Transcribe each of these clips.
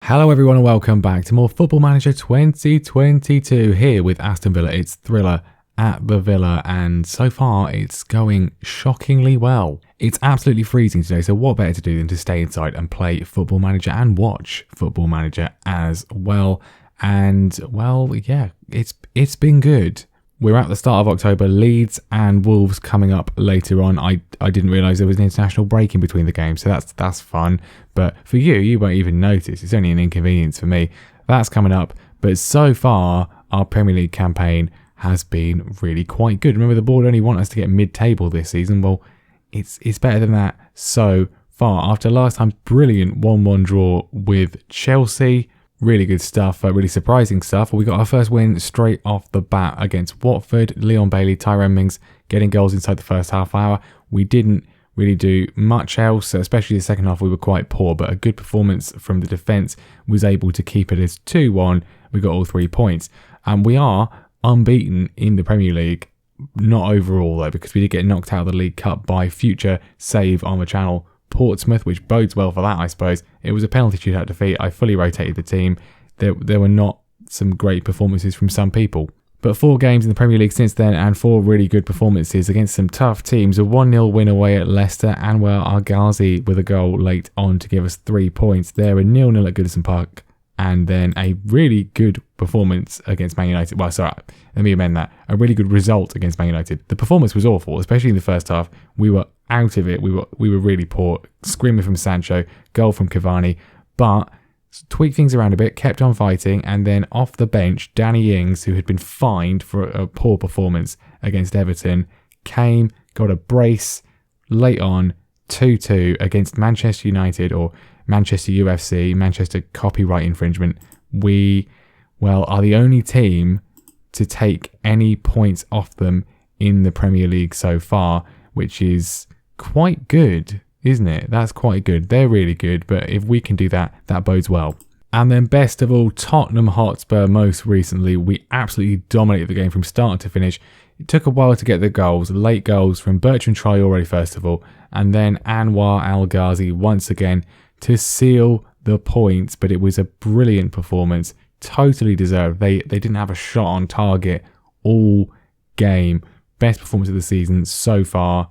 Hello everyone and welcome back to more Football Manager 2022 here with Aston Villa. It's Thriller at the Villa and so far it's going shockingly well. It's absolutely freezing today, so what better to do than to stay inside and play Football Manager and watch Football Manager as well. And well, yeah, it's been good. We're at the start of October, Leeds and Wolves coming up later on. I didn't realise there was an international break in between the games, so that's fun. But for you won't even notice. It's only an inconvenience for me. That's coming up. But so far, our Premier League campaign has been really quite good. Remember, the board only want us to get mid-table this season. Well, it's better than that so far. After last time's brilliant 1-1 draw with Chelsea, really good stuff, really surprising stuff. We got our first win straight off the bat against Watford. Leon Bailey, Tyrone Mings getting goals inside the first half hour. We didn't really do much else, especially the second half we were quite poor, but a good performance from the defence was able to keep it as 2-1. We got all 3 points. And we are unbeaten in the Premier League, not overall though, because we did get knocked out of the League Cup by future save on the channel Portsmouth, which bodes well for that, I suppose. It was a penalty shootout defeat. I fully rotated the team. There were not some great performances from some people. But 4 games in the Premier League since then and 4 really good performances against some tough teams. A 1-0 win away at Leicester. Anwar Al-Ghazi with a goal late on to give us 3 points there. A 0-0 at Goodison Park. And then a really good performance against Man United. Well, sorry, let me amend that. A really good result against Man United. The performance was awful, especially in the first half. We were out of it. We were really poor. Screaming from Sancho, goal from Cavani. But tweaked things around a bit, kept on fighting. And then off the bench, Danny Ings, who had been fined for a poor performance against Everton, came, got a brace late on, 2-2 against Manchester United, or Manchester UFC, Manchester copyright infringement. We, are the only team to take any points off them in the Premier League so far, which is quite good, isn't it? That's quite good. They're really good, but if we can do that, that bodes well. And then best of all, Tottenham Hotspur most recently. We absolutely dominated the game from start to finish. It took a while to get the goals, late goals from Bertrand Traore first of all, and then Anwar Al-Ghazi once again to seal the points, but it was a brilliant performance, totally deserved. They didn't have a shot on target all game. Best performance of the season so far.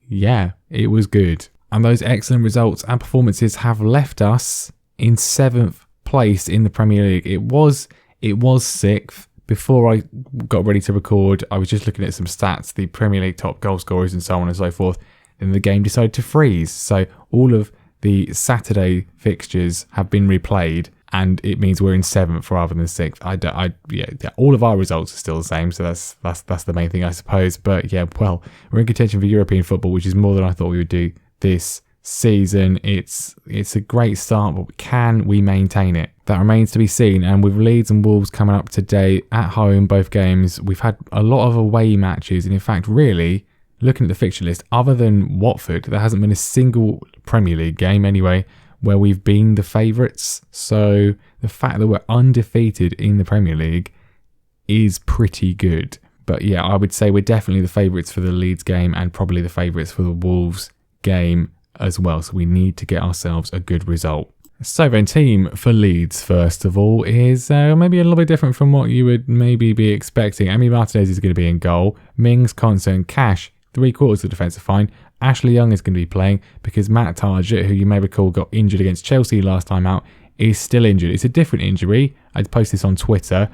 Yeah, it was good. And those excellent results and performances have left us in 7th place in the Premier League. It was 6th. Before I got ready to record, I was just looking at some stats, the Premier League top goal scorers and so on and so forth. Then the game decided to freeze. So all of the Saturday fixtures have been replayed, and it means we're in 7th rather than 6th. All of our results are still the same, so that's the main thing, I suppose. But yeah, well, we're in contention for European football, which is more than I thought we would do this season. It's a great start, but can we maintain it? That remains to be seen. And with Leeds and Wolves coming up today at home, both games, we've had a lot of away matches, and in fact, really, looking at the fixture list, other than Watford, there hasn't been a single Premier League game anyway where we've been the favourites. So the fact that we're undefeated in the Premier League is pretty good. But yeah, I would say we're definitely the favourites for the Leeds game and probably the favourites for the Wolves game as well. So we need to get ourselves a good result. So then, team for Leeds, first of all, is maybe a little bit different from what you would maybe be expecting. Emi Martinez is going to be in goal. Mings, Konsa and Cash, 3/4 of the defence are fine. Ashley Young is going to be playing because Matt Targett, who you may recall got injured against Chelsea last time out, is still injured. It's a different injury. I'd post this on Twitter.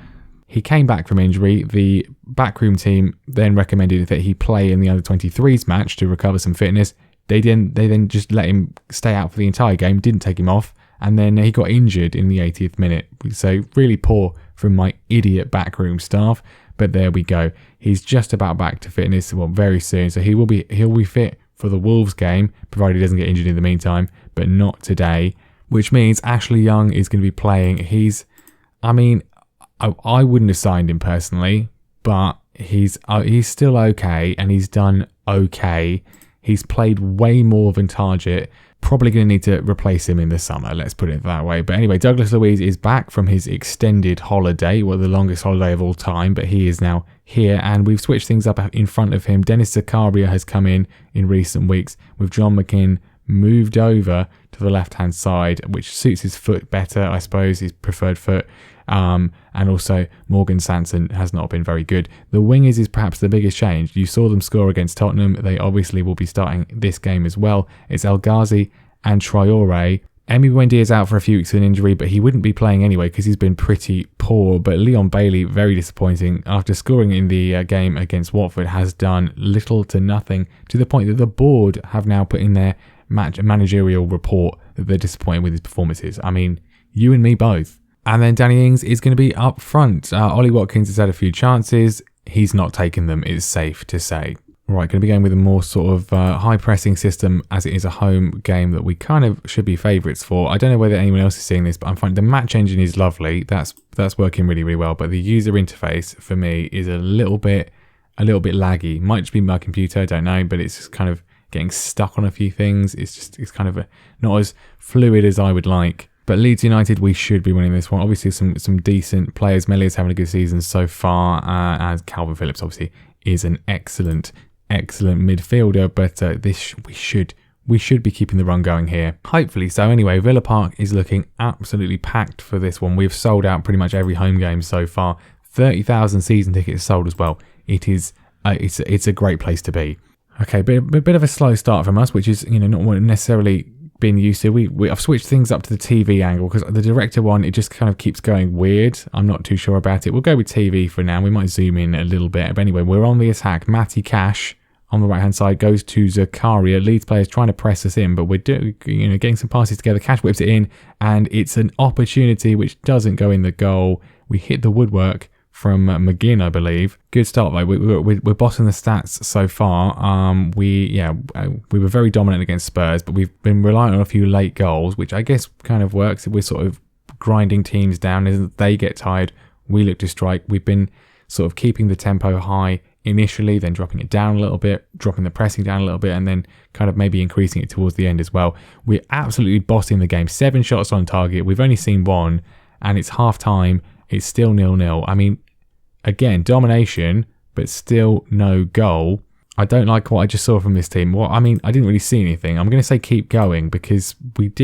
He came back from injury. The backroom team then recommended that he play in the under-23s match to recover some fitness. They then just let him stay out for the entire game, didn't take him off, and then he got injured in the 80th minute. So really poor from my idiot backroom staff. But there we go. He's just about back to fitness, very soon. So he'll be fit for the Wolves game, provided he doesn't get injured in the meantime, but not today. Which means Ashley Young is going to be playing. I wouldn't have signed him personally, but he's still okay, and he's done okay. He's played way more than Targett. Probably going to need to replace him in the summer, let's put it that way. But anyway, Douglas Luiz is back from his extended holiday, the longest holiday of all time, but he is now here, and we've switched things up in front of him. Dennis Zakaria has come in recent weeks, with John McGinn moved over to the left-hand side, which suits his foot better, I suppose, his preferred foot. And also Morgan Sanson has not been very good. The wingers is perhaps the biggest change. You saw them score against Tottenham. They obviously will be starting this game as well. It's El Ghazi and Traore. Emi Buendia is out for a few weeks with an injury, but he wouldn't be playing anyway because he's been pretty poor. But Leon Bailey, very disappointing. After scoring in the game against Watford, has done little to nothing, to the point that the board have now put in their managerial report that they're disappointed with his performances. I mean, you and me both. And then Danny Ings is going to be up front. Ollie Watkins has had a few chances. He's not taken them, it's safe to say. Right, going to be going with a more sort of high-pressing system, as it is a home game that we kind of should be favourites for. I don't know whether anyone else is seeing this, but I'm finding the match engine is lovely. That's working really, really well. But the user interface for me is a little bit laggy. Might just be my computer, I don't know, but it's just kind of getting stuck on a few things. It's kind of not as fluid as I would like. But Leeds United, we should be winning this one. Obviously, some decent players. Melia's having a good season so far, and Calvin Phillips obviously is an excellent midfielder, but we should be keeping the run going here. Hopefully so. Anyway, Villa Park is looking absolutely packed for this one. We've sold out pretty much every home game so far. 30,000 season tickets sold as well. It's a great place to be. Okay, but a bit of a slow start from us, which is not what necessarily been used to. I've switched things up to the TV angle because the director one, it just kind of keeps going weird. I'm not too sure about it. We'll go with TV for now. We might zoom in a little bit. But anyway, we're on the attack. Matty Cash on the right hand side goes to Zakaria. Leeds players trying to press us in, but we're getting some passes together. Cash whips it in, and it's an opportunity which doesn't go in the goal. We hit the woodwork from McGinn, I believe. Good start, though. We're bossing the stats so far. We were very dominant against Spurs, but we've been relying on a few late goals, which I guess kind of works. We're sort of grinding teams down. As they get tired, we look to strike. We've been sort of keeping the tempo high initially, then dropping it down a little bit, dropping the pressing down a little bit, and then kind of maybe increasing it towards the end as well. We're absolutely bossing the game. 7 shots on target. We've only seen 1, and it's half time. It's still 0-0. I mean, again, domination, but still no goal. I don't like what I just saw from this team. I didn't really see anything. I'm going to say keep going because we've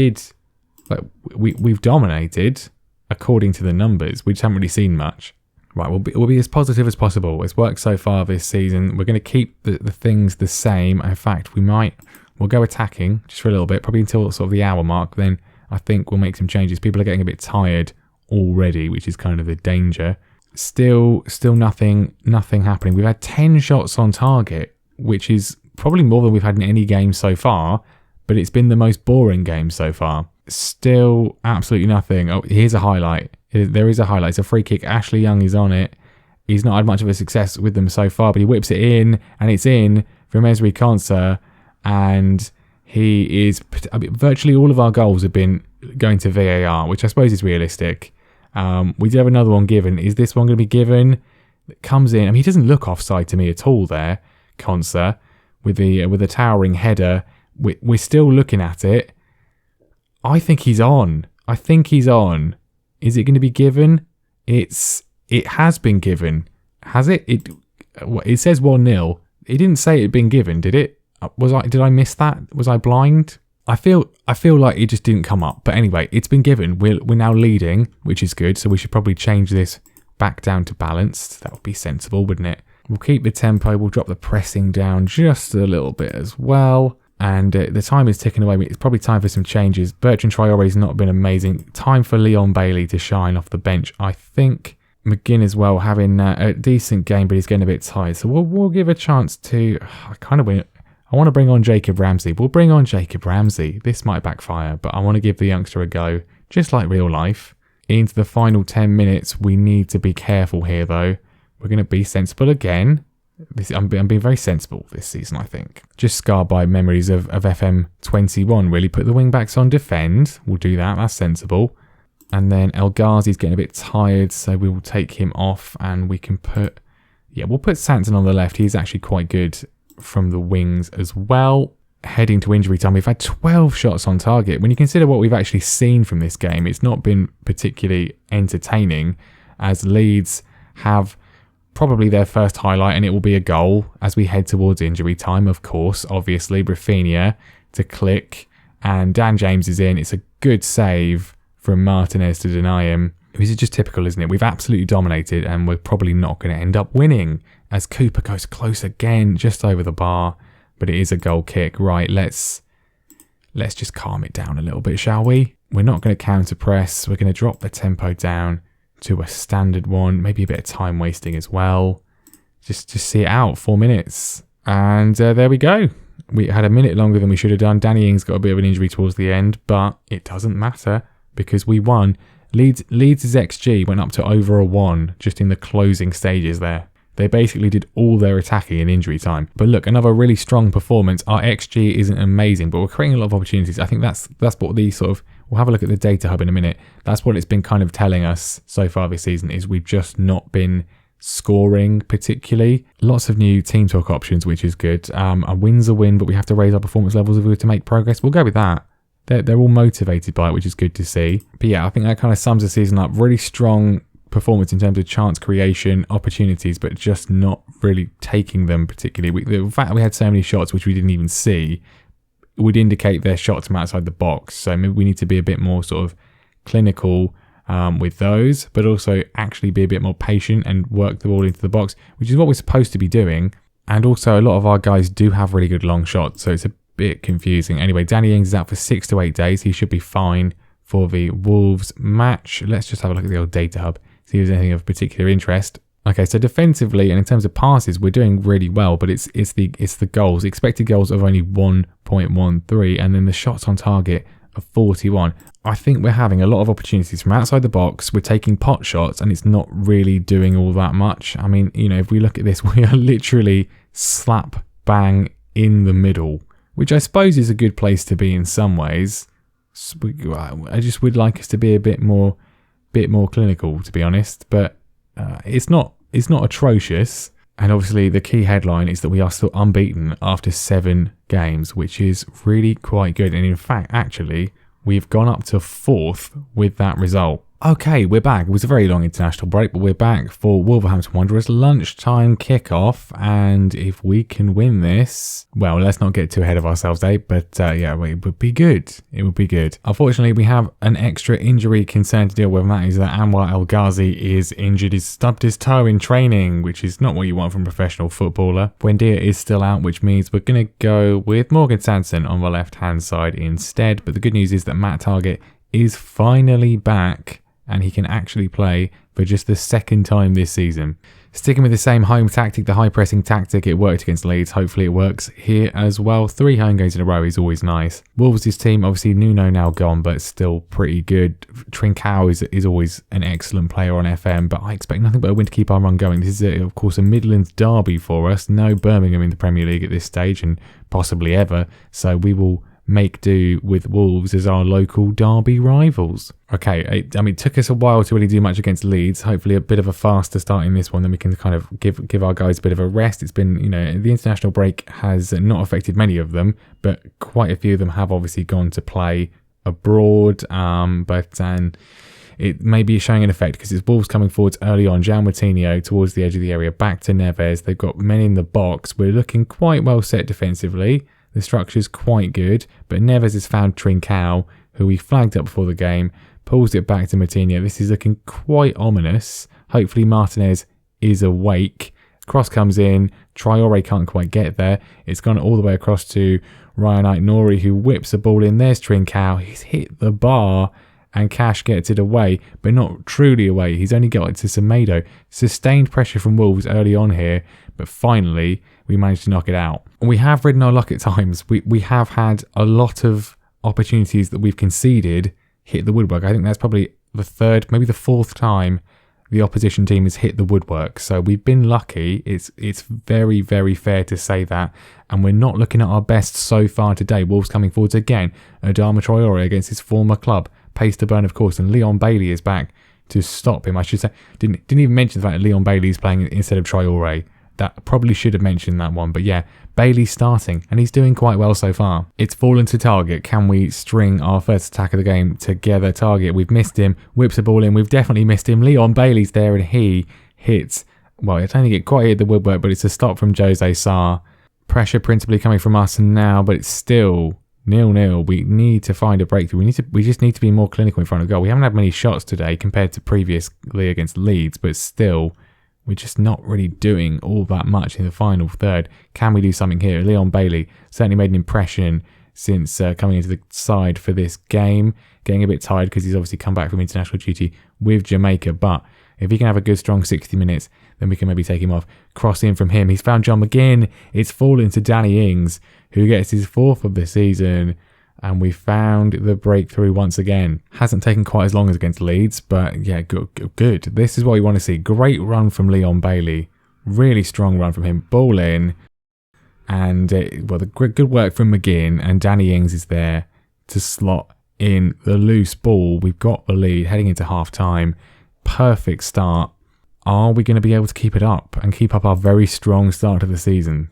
dominated according to the numbers. We just haven't really seen much. Right, we'll be as positive as possible. It's worked so far this season. We're going to keep the things the same. In fact, we'll go attacking just for a little bit, probably until sort of the hour mark. Then I think we'll make some changes. People are getting a bit tired already, which is kind of the danger. Still nothing happening. We've had 10 shots on target, which is probably more than we've had in any game so far, but it's been the most boring game so far. Still absolutely nothing. Oh, here's a highlight. There is a highlight. It's a free kick. Ashley Young is on it. He's not had much of a success with them so far, but he whips it in, and it's in from Esri Konsa, and he is... virtually all of our goals have been going to VAR, which I suppose is realistic. We did have another one given. Is this one going to be given? It comes in. He doesn't look offside to me at all there, Konsa, with the towering header. We're still looking at it. I think he's on. Is it going to be given? It has been given. Has it? It says 1-0. It didn't say it had been given, did it? Did I miss that? Was I blind? I feel like it just didn't come up. But anyway, it's been given. We're now leading, which is good. So we should probably change this back down to balanced. That would be sensible, wouldn't it? We'll keep the tempo. We'll drop the pressing down just a little bit as well. And the time is ticking away. It's probably time for some changes. Bertrand Traore's not been amazing. Time for Leon Bailey to shine off the bench. I think McGinn as well, having a decent game, but he's getting a bit tired. So we'll give a chance to... I want to bring on Jacob Ramsey. We'll bring on Jacob Ramsey. This might backfire, but I want to give the youngster a go, just like real life. Into the final 10 minutes, we need to be careful here, though. We're going to be sensible again. I'm being very sensible this season, I think. Just scarred by memories of FM21, really. Put the wing-backs on defend. We'll do that. That's sensible. And then El Ghazi's getting a bit tired, so we will take him off, and we can put... Yeah, we'll put Santon on the left. He's actually quite good from the wings as well. Heading to injury time, we've had 12 shots on target. When you consider what we've actually seen from this game, it's not been particularly entertaining, as Leeds have probably their first highlight, and it will be a goal as we head towards injury time, of course. Obviously, Rafinha to click, And Dan James is in. It's a good save from Martinez to deny him. This is just typical, isn't it? We've absolutely dominated and we're probably not going to end up winning. As Cooper goes close again, just over the bar. But it is a goal kick. Right, let's just calm it down a little bit, shall we? We're not going to counter press. We're going to drop the tempo down to a standard one. Maybe a bit of time wasting as well. Just see it out. 4 minutes. And there we go. We had a minute longer than we should have done. Danny Ings got a bit of an injury towards the end, but it doesn't matter because we won. Leeds' XG went up to over a 1 just in the closing stages there. They basically did all their attacking in injury time. But look, another really strong performance. Our XG isn't amazing, but we're creating a lot of opportunities. I think that's what the sort of... We'll have a look at the data hub in a minute. That's what it's been kind of telling us so far this season, is we've just not been scoring particularly. Lots of new team talk options, which is good. A win's a win, but we have to raise our performance levels if we were to make progress. We'll go with that. They're all motivated by it, which is good to see. But yeah, I think that kind of sums the season up. Really strong performance in terms of chance creation, opportunities, but just not really taking them particularly. The fact that we had so many shots which we didn't even see would indicate they're shots from outside the box. So maybe we need to be a bit more sort of clinical with those, but also actually be a bit more patient and work the ball into the box, which is what we're supposed to be doing. And also a lot of our guys do have really good long shots, so it's a bit confusing. Anyway, Danny Ings is out for 6 to 8 days. He should be fine for the Wolves match. Let's just have a look at the old data hub, see if there's anything of particular interest. Okay, so defensively and in terms of passes, we're doing really well, but it's the goals. Expected goals of only 1.13, and then the shots on target of 41. I think we're having a lot of opportunities from outside the box. We're taking pot shots, and it's not really doing all that much. I mean, you know, if we look at this, we are literally slap bang in the middle, which I suppose is a good place to be in some ways. I just would like us to be a bit more clinical, to be honest, but it's not atrocious. And obviously the key headline is that we are still unbeaten after 7 games, which is really quite good. And in fact, actually, we've gone up to 4th with that result. Okay, we're back. It was a very long international break, but we're back for Wolverhampton Wanderers lunchtime kickoff. And if we can win this, well, let's not get too ahead of ourselves, eh? But yeah, it would be good. It would be good. Unfortunately, we have an extra injury concern to deal with, and that is that Anwar El Ghazi is injured. He's stubbed his toe in training, which is not what you want from a professional footballer. Buendia is still out, which means we're going to go with Morgan Sanson on the left-hand side instead. But the good news is that Matt Targett is finally back, and he can actually play for just the 2nd time this season. Sticking with the same home tactic, the high pressing tactic, it worked against Leeds. Hopefully it works here as well. 3 home games in a row is always nice. Wolves' team, obviously Nuno now gone, but still pretty good. Trincao is always an excellent player on FM, but I expect nothing but a win to keep our run going. This is, of course, a Midlands derby for us. No Birmingham in the Premier League at this stage, and possibly ever. So we will make do with Wolves as our local derby rivals. Okay, I mean, it took us a while to really do much against Leeds. Hopefully a bit of a faster start in this one, then we can kind of give our guys a bit of a rest. It's been, you know, the international break has not affected many of them, but quite a few of them have obviously gone to play abroad. But it may be showing an effect because it's Wolves coming forwards early on. João Moutinho towards the edge of the area, back to Neves. They've got men in the box. We're looking quite well set defensively. The structure's quite good, but Neves has found Trincao, who we flagged up before the game, pulls it back to Moutinho. This is looking quite ominous. Hopefully Martinez is awake. Cross comes in. Traore can't quite get there. It's gone all the way across to Ryan Aït-Nouri, who whips the ball in. There's Trincao. He's hit the bar, and Cash gets it away, but not truly away. He's only got it to Semedo. Sustained pressure from Wolves early on here, but finally we managed to knock it out. We have ridden our luck at times. We have had a lot of opportunities that we've conceded hit the woodwork. I think that's probably the 3rd, maybe the 4th time the opposition team has hit the woodwork. So we've been lucky. It's very, very fair to say that. And we're not looking at our best so far today. Wolves coming forwards again. Adama Traore against his former club. Pace to burn, of course. And Leon Bailey is back to stop him. I should say, didn't even mention the fact that Leon Bailey is playing instead of Traore. That probably should have mentioned that one. But yeah, Bailey's starting and he's doing quite well so far. It's fallen to Targett. Can we string our first attack of the game together? Targett, we've missed him. Whips the ball in. We've definitely missed him. Leon Bailey's there and he hits. Well, I don't think it quite hit the woodwork, but it's a stop from Jose Sarr. Pressure principally coming from us now, but it's still 0-0. We need to find a breakthrough. We just need to be more clinical in front of goal. We haven't had many shots today compared to previously against Leeds, but still, we're just not really doing all that much in the final third. Can we do something here? Leon Bailey certainly made an impression since coming into the side for this game. Getting a bit tired because he's obviously come back from international duty with Jamaica, but if he can have a good strong 60 minutes, then we can maybe take him off. Cross in from him. He's found John McGinn. It's fallen to Danny Ings, who gets his 4th of the season. And we found the breakthrough once again. Hasn't taken quite as long as against Leeds, but yeah, good. This is what we want to see. Great run from Leon Bailey. Really strong run from him. Ball in. And, the good work from McGinn. And Danny Ings is there to slot in the loose ball. We've got the lead heading into half-time. Perfect start. Are we going to be able to keep it up and keep up our very strong start of the season?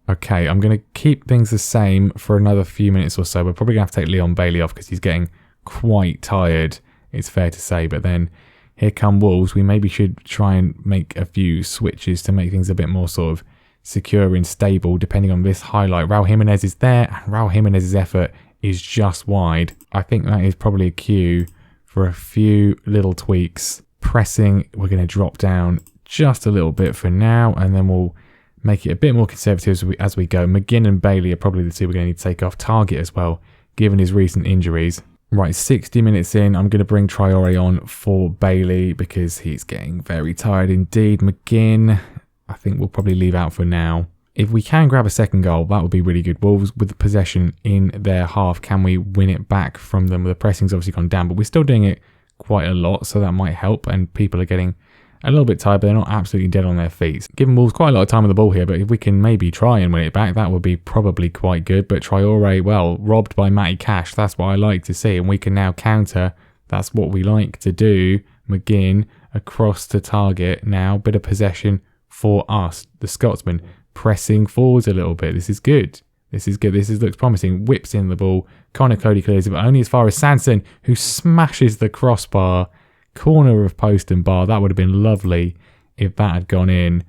Okay, I'm going to keep things the same for another few minutes or so. We're probably going to have to take Leon Bailey off because he's getting quite tired, it's fair to say. But then here come Wolves. We maybe should try and make a few switches to make things a bit more sort of secure and stable depending on this highlight. Raul Jimenez is there and Raul Jimenez's effort is just wide. I think that is probably a cue for a few little tweaks. Pressing, we're going to drop down just a little bit for now, and then we'll make it a bit more conservative as we go. McGinn and Bailey are probably the two we're going to need to take off. Target as well, given his recent injuries. Right, 60 minutes in, I'm going to bring Traore on for Bailey because he's getting very tired indeed. McGinn, I think we'll probably leave out for now. If we can grab a second goal, that would be really good. Wolves with the possession in their half. Can we win it back from them? The pressing's obviously gone down, but we're still doing it quite a lot, so that might help. And people are getting a little bit tired, but they're not absolutely dead on their feet. Giving Wolves quite a lot of time on the ball here, but if we can maybe try and win it back, that would be probably quite good. But Traore, well, robbed by Matty Cash. That's what I like to see, and we can now counter. That's what we like to do. McGinn across to target now. Bit of possession for us. The Scotsman pressing forwards a little bit. This is good. This is good. This looks promising. Whips in the ball. Connor Cody clears it, but only as far as Sanson, who smashes the crossbar. Corner of post and bar. That would have been lovely if that had gone in.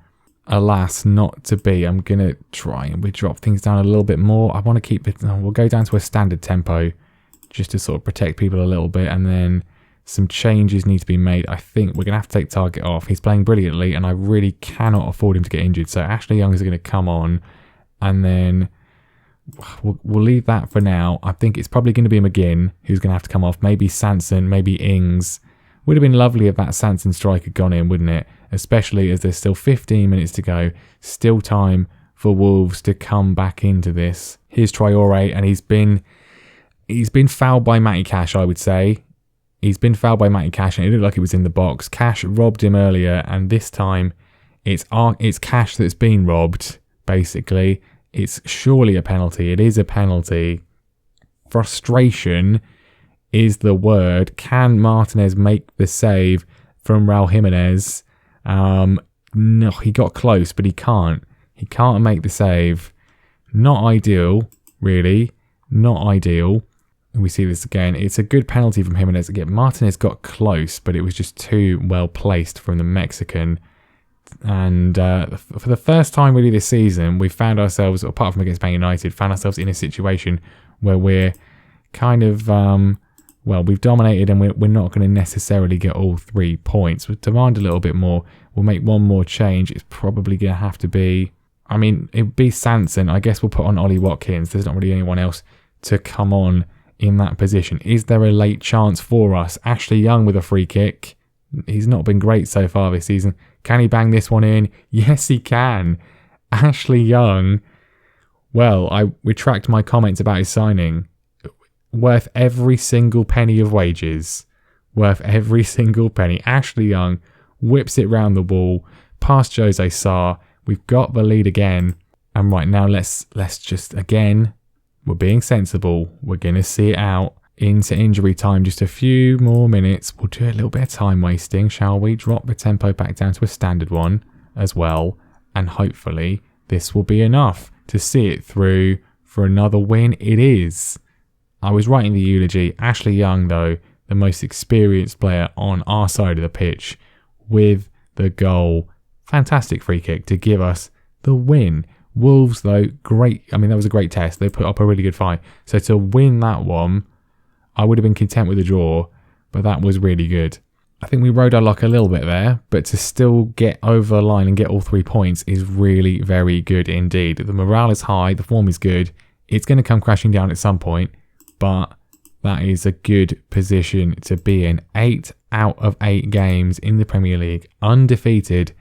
Alas, not to be. I'm going to try and we drop things down a little bit more. I want to keep it. We'll go down to a standard tempo just to sort of protect people a little bit, and then some changes need to be made. I think we're going to have to take Target off. He's playing brilliantly, and I really cannot afford him to get injured. So Ashley Young is going to come on, and then we'll leave that for now. I think it's probably going to be McGinn who's going to have to come off. Maybe Sanson, maybe Ings. Would have been lovely if that Sanson strike had gone in, wouldn't it? Especially as there's still 15 minutes to go. Still time for Wolves to come back into this. Here's Traore, and he's been fouled by Matty Cash, I would say. He's been fouled by Matty Cash, and it looked like it was in the box. Cash robbed him earlier, and this time it's Cash that's been robbed, basically. It's surely a penalty. It is a penalty. Frustration is the word. Can Martinez make the save from Raul Jimenez? No, he got close, but he can't. He can't make the save. Not ideal, really. Not ideal. And we see this again. It's a good penalty from Jimenez. Again, Martinez got close, but it was just too well placed from the Mexican. And for the first time really this season, we found ourselves, apart from against Man United, found ourselves in a situation where we're kind of... we've dominated, and we're not going to necessarily get all 3 points. We'll demand a little bit more. We'll make one more change. It's probably going to have to be... I mean, it would be Sanson. I guess we'll put on Ollie Watkins. There's not really anyone else to come on in that position. Is there a late chance for us? Ashley Young with a free kick. He's not been great so far this season. Can he bang this one in? Yes, he can. Ashley Young. Well, I retract my comments about his signing. Worth every single penny of wages. Worth every single penny. Ashley Young whips it round the wall, past Jose Sarr. We've got the lead again. And right now, let's just, again, we're being sensible. We're going to see it out into injury time. Just a few more minutes. We'll do a little bit of time wasting, shall we? Drop the tempo back down to a standard one as well. And hopefully this will be enough to see it through for another win. It is. I was writing the eulogy. Ashley Young, though, the most experienced player on our side of the pitch, with the goal. Fantastic free kick to give us the win. Wolves, though, great. I mean, that was a great test. They put up a really good fight. So to win that one, I would have been content with a draw, but that was really good. I think we rode our luck a little bit there, but to still get over the line and get all 3 points is really very good indeed. The morale is high, the form is good. It's going to come crashing down at some point, but that is a good position to be in. 8 out of 8 games in the Premier League, undefeated.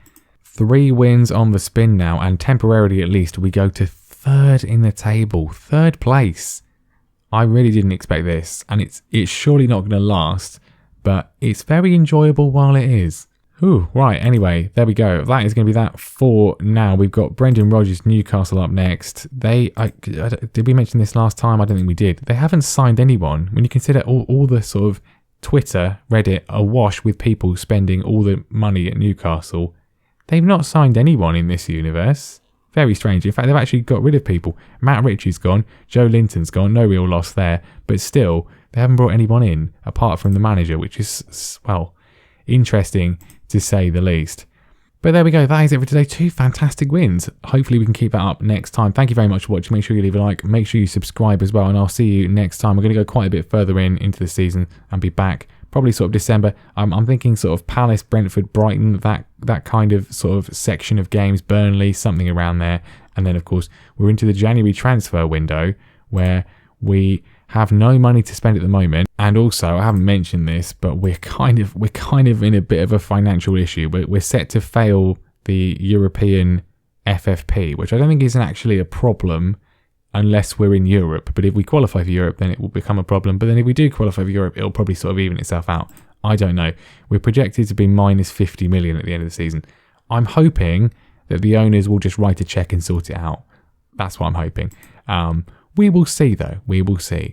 3 wins on the spin now, and temporarily at least we go to 3rd in the table, 3rd place. I really didn't expect this, and it's surely not going to last, but it's very enjoyable while it is. Ooh, right, anyway, there we go. That is going to be that for now. We've got Brendan Rodgers, Newcastle up next. Did we mention this last time? I don't think we did. They haven't signed anyone. When you consider all the sort of Twitter, Reddit, awash with people spending all the money at Newcastle, they've not signed anyone in this universe. Very strange. In fact, they've actually got rid of people. Matt Ritchie's gone. Joe Linton's gone. No real loss there. But still, they haven't brought anyone in apart from the manager, which is, well, interesting to say the least. But there we go. That is it for today. 2 fantastic wins. Hopefully we can keep that up next time. Thank you very much for watching. Make sure you leave a like. Make sure you subscribe as well. And I'll see you next time. We're going to go quite a bit further into the season and be back probably sort of December. I'm thinking sort of Palace, Brentford, Brighton, that kind of sort of section of games, Burnley, something around there. And then, of course, we're into the January transfer window where we have no money to spend at the moment. And also, I haven't mentioned this, but we're kind of in a bit of a financial issue. We're set to fail the European FFP, which I don't think is actually a problem unless we're in Europe. But if we qualify for Europe, then it will become a problem. But then if we do qualify for Europe, it'll probably sort of even itself out. I don't know. We're projected to be minus 50 million at the end of the season. I'm hoping that the owners will just write a check and sort it out. That's what I'm hoping. We will see, though. We will see.